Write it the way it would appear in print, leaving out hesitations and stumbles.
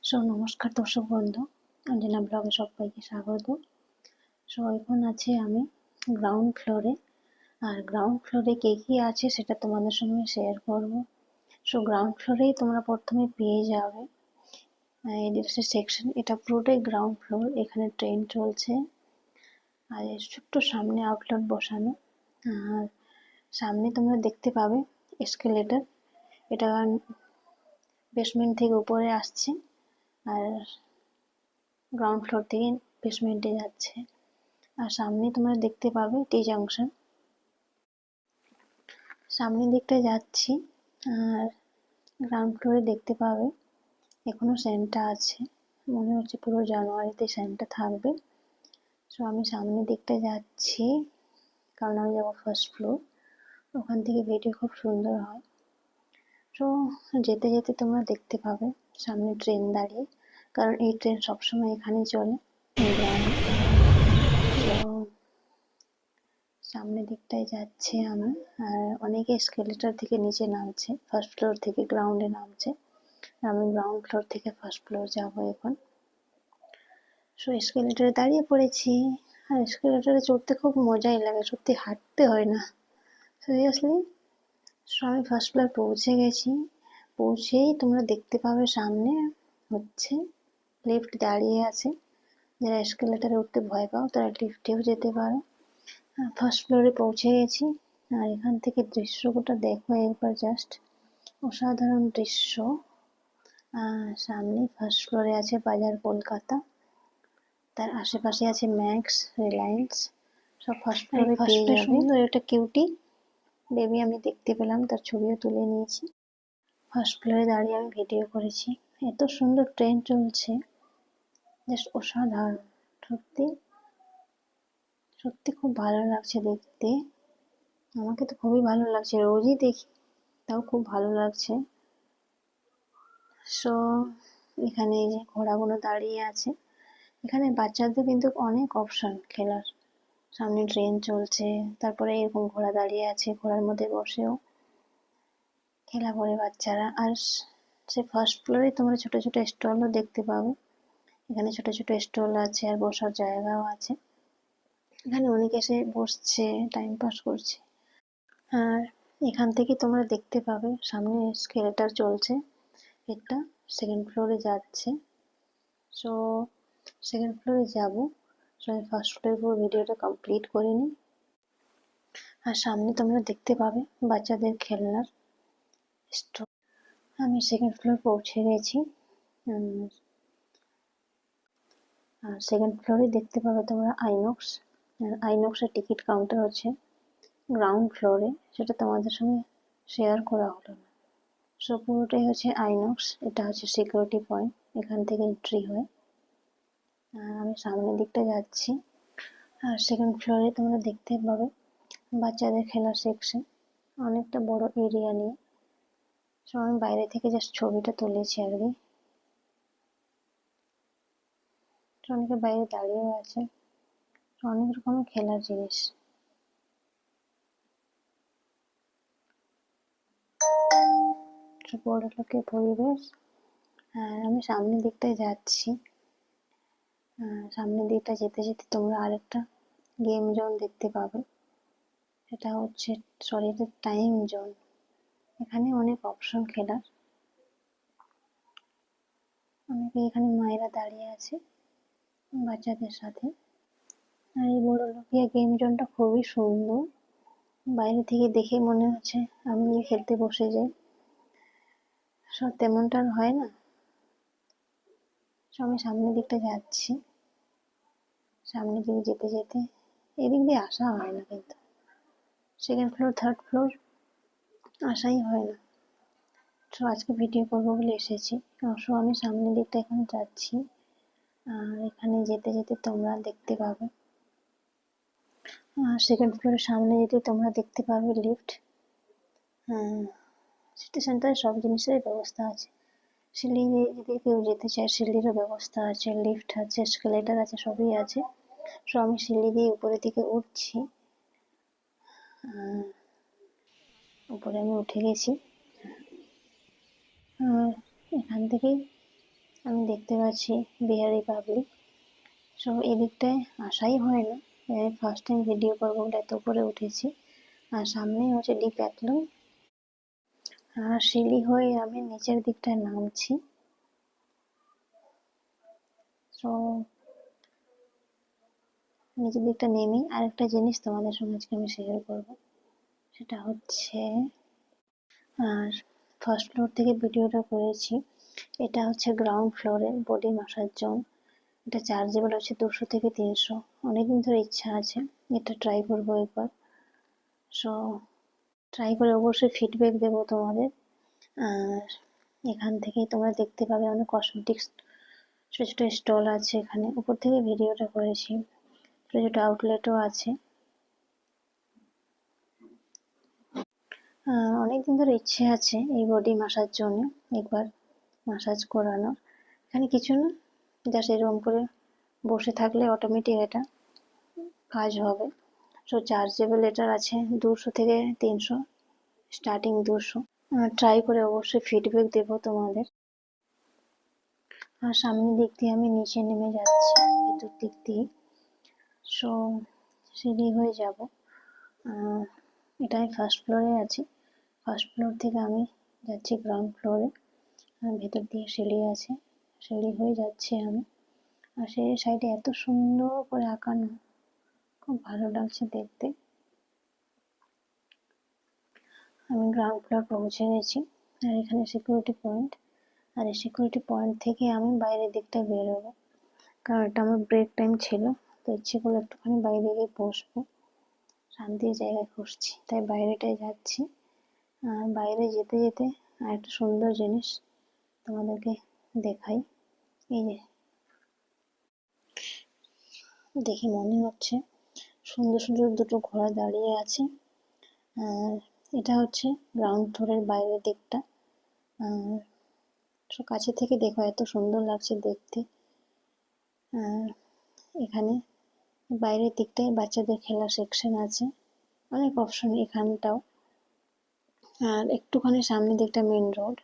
নমস্কার দর্শক বন্ধু, অঞ্জনা ব্লগে সবাইকে স্বাগত। এখন আছি আমি গ্রাউন্ড ফ্লোরে, আর গ্রাউন্ড ফ্লোরে কি আছে সেটা তোমাদের সঙ্গে শেয়ার করব। গ্রাউন্ড ফ্লোরেই তোমরা প্রথমে পেয়ে যাবে এডিটর সেকশন। এটা পুরোটাই গ্রাউন্ড ফ্লোর। এখানে ট্রেন চলছে আর এর ছোট্ট সামনে আউটলেট বসানো, আর সামনে তোমরা দেখতে পাবে এসকেলেটর। এটা বেসমেন্ট থেকে উপরে আসছে আর গ্রাউন্ড ফ্লোর থেকে বেসমেন্টে যাচ্ছে। আর সামনে তোমরা দেখতে পাবে টি জাংশন। সামনের দিকটা যাচ্ছি আর গ্রাউন্ড ফ্লোরে দেখতে পাবে এখনো স্যান্টা আছে, মনে হচ্ছে পুরো জানুয়ারিতে স্যান্টা থাকবে। আমি সামনের দিকটা যাচ্ছি কারণ আমি যাবো ফার্স্ট ফ্লোর, ওখান থেকে ভিডিও খুব সুন্দর হয়। যেতে যেতে তোমরা দেখতে পাবে সামনে ট্রেন দাঁড়িয়ে, কারণ এই ট্রেন সবসময় এখানে চলে গ্রামে। সামনের দিকটায় যাচ্ছি আমি, আর অনেকে এসকেলেটর থেকে নিচে নামছে, ফার্স্ট ফ্লোর থেকে গ্রাউন্ডে নামছে। আমি গ্রাউন্ড ফ্লোর থেকে ফার্স্ট ফ্লোর যাবো এখন। এসকেলেটরে দাঁড়িয়ে পড়েছি, আর এসকেলেটরে চড়তে খুব মজাই লাগে, সত্যি হাঁটতে হয় না, সিরিয়াসলি। আমি ফার্স্ট ফ্লোর পৌঁছে গেছি। পৌঁছেই তোমরা দেখতে পাবে সামনে হচ্ছে লিফট দাঁড়িয়ে আছে। যারা এসকেলেটারে উঠতে ভয় পাও তারা লিফটেও যেতে পারো। ফার্স্ট ফ্লোরে পৌঁছে গেছি, আর এখান থেকে দৃশ্যটা দেখো একবার, জাস্ট অসাধারণ দৃশ্য। সামনে ফার্স্ট ফ্লোরে আছে বাজার কলকাতা, তার আশেপাশে আছে ম্যাক্স, রিলায়েন্স, সব ফার্স্ট ফ্লোরে পেয়ে যাবে। সুন্দর একটা কিউটি বেবি আমি দেখতে পেলাম, তার ছবিও তুলে নিয়েছি। ফার্স্ট ফ্লোরে দাঁড়িয়ে আমি ভিডিও করেছি। এত সুন্দর ট্রেন চলছে, জাস্ট অসাধারণ। সত্যি সত্যি খুব ভালো লাগছে দেখতে, আমাকে তো খুবই ভালো লাগছে, রোজই দেখি তাও খুব ভালো লাগছে। এখানে এই যে ঘোড়াগুলো দাঁড়িয়ে আছে, এখানে বাচ্চাদের কিন্তু অনেক অপশন খেলার। সামনে ট্রেন চলছে, তারপরে এরকম ঘোড়া দাঁড়িয়ে আছে, ঘোড়ার মধ্যে বসেও খেলা করে বাচ্চারা। আর সে ফার্স্ট ফ্লোরে তোমরা ছোট ছোট স্টলও দেখতে পাবে, এখানে ছোট ছোট স্টল আছে আর বসার জায়গাও আছে। এখানে অনেকে এসে বসছে, টাইম পাস করছে। আর এখান থেকে তোমরা দেখতে পাবে সামনে এসকেলেটর চলছে, এটা সেকেন্ড ফ্লোরে যাচ্ছে। সেকেন্ড ফ্লোরে যাবো। আমি ফার্স্ট ফ্লোরে পুরো ভিডিওটা কমপ্লিট করে নিই। আর সামনে তোমরা দেখতে পাবে বাচ্চাদের খেলনার স্টল। আমি সেকেন্ড ফ্লোর পৌঁছে গেছি। আর সেকেন্ড ফ্লোরে দেখতে পাবে তোমরা আইনক্স। আইনক্সের টিকিট কাউন্টার হচ্ছে গ্রাউন্ড ফ্লোরে, সেটা তোমাদের সঙ্গে শেয়ার করা হলো না। পুরোটাই হচ্ছে আইনক্স। এটা হচ্ছে সিকিউরিটি পয়েন্ট, এখান থেকে এন্ট্রি হয়। আমি সামনের দিকটা যাচ্ছি। আর সেকেন্ড ফ্লোরে তোমরা দেখতে পাবে বাচ্চাদের খেলার সেকশন, অনেকটা বড় এরিয়া নিয়ে। আমি বাইরে থেকে জাস্ট ছবিটা তুলেছি আর কি। অনেকে বাইরে দাঁড়িয়েও আছে, অনেক রকমের খেলার জিনিস। বড় লোকের পরিবেশ। আর আমি সামনের দিকটায় যাচ্ছি। সামনের দিকটা যেতে যেতে তোমরা আরেকটা গেম জোন দেখতে পাবে, এটা হচ্ছে শরীরের টাইম জোন। এখানে অনেক অপশন খেলার, অনেকে এখানে মায়েরা দাঁড়িয়ে আছে বাচ্চাদের সাথে। আর এই বড় লোকিয়া গেম জোনটা খুবই সুন্দর, বাইরে থেকে দেখে মনে হচ্ছে আমি খেলতে বসে যাই, তেমনটা আর হয় না। আমি সামনের দিকটা যাচ্ছি। সামনের দিকে যেতে যেতে এদিক দিয়ে আসা হয় না, কিন্তু সেকেন্ড ফ্লোর থার্ড ফ্লোর আসাই হয় না। আজকে ভিডিও করবো বলে এসেছি। আমি সামনের দিকটা এখন যাচ্ছি। আর এখানে যেতে যেতে তোমরা দেখতে পাবে সেকেন্ড ফ্লোরের সামনে যেতে তোমরা দেখতে পাবে লিফট। সিটি সেন্টারে সব জিনিসেরই ব্যবস্থা আছে। সিঁড়ি যদি কেউ যেতে চায় সিঁড়িরও ব্যবস্থা আছে, লিফট আছে, এসকেলেটর আছে, সবই আছে। আমি সিঁড়ি দিয়ে উপরের দিকে উঠছি। উপরে আমি উঠে গেছি। আর এখান থেকেই আমি দেখতে পাচ্ছি বিহারি পাবলিক। সো এদিকটায় আসাই হয় না, ফার্স্ট টাইম ভিডিও করবো বলে এত উপরে উঠেছি। আর সামনেই হচ্ছে ডিক্যাথলন। আর সিঁড়ি হয়ে আমি নিচের দিকটায় নামছি। সো নিচের দিকটা নেমেই আরেকটা জিনিস তোমাদের সঙ্গে আজকে আমি শেয়ার করবো, সেটা হচ্ছে আর ফার্স্ট ফ্লোর থেকে ভিডিওটা করেছি। এটা হচ্ছে গ্রাউন্ড ফ্লোরে বডি ম্যাসাজ জোন। এটা চার্জেবল হচ্ছে 200 থেকে 300। অনেকদিন ধরে ইচ্ছা আছে এটা ট্রাই করবো একবার। সো ট্রাই করে অবশ্যই ফিডব্যাক দেবো তোমাদের। আর এখান থেকেই তোমরা দেখতে পাবে অনেক কসমেটিক্স ছোট ছোট স্টল আছে এখানে। উপর থেকে ভিডিওটা করেছি। ছোট ছোট আউটলেটও আছে। অনেকদিন ধরে ইচ্ছে আছে এই বডি ম্যাসাজ জন্য একবার ম্যাসাজ করানো। এখানে কিছু না, জাস্ট এরকম করে বসে থাকলে অটোমেটিক এটা কাজ হবে। সো চার্জেবল এটার আছে 200 থেকে 300, স্টার্টিং 200। ট্রাই করে অবশ্যই ফিডব্যাক দেবো তোমাদের। আর সামনের দিক দিয়ে আমি নিচে নেমে যাচ্ছি ভেতর দিক দিয়ে। সো সিঁড়ি হয়ে যাব। এটা আমি ফার্স্ট ফ্লোরে আছি। ফার্স্ট ফ্লোর থেকে আমি যাচ্ছি গ্রাউন্ড ফ্লোরে। ভেতর দিয়ে সিঁড়ি আছে, সিঁড়ি হয়ে যাচ্ছি আমি। আর সেই সাইডে এত সুন্দর করে আঁকানো, খুব ভালো লাগছে দেখতে। আমি গ্রাউন্ড ফ্লোর পৌঁছে গেছি। আর এখানে সিকিউরিটি পয়েন্ট। আর এই সিকিউরিটি পয়েন্ট থেকে আমি বাইরের দিকটা বেরোবো, কারণ এটা আমার ব্রেক টাইম ছিল। তো ইচ্ছে করলো একটুখানি বাইরে গিয়ে বসবো, শান্তির জায়গা খুঁজছি, তাই বাইরেটায় যাচ্ছি। আর বাইরে যেতে যেতে আর একটা সুন্দর জিনিস তোমাদেরকে দেখাই। এই যে দেখে মনে হচ্ছে সুন্দর সুন্দর দুটো ঘোড়া দাঁড়িয়ে আছে। আর এটা হচ্ছে গ্রাউন্ড ফ্লোরের বাইরের দিকটা। আর কাছে থেকে দেখো এত সুন্দর লাগছে দেখতে। আর এখানে বাইরের দিকটায় বাচ্চাদের খেলার সেকশন আছে, অনেক অপশন এখানটাও। আর একটুখানি সামনের দিকটা মেন রোড।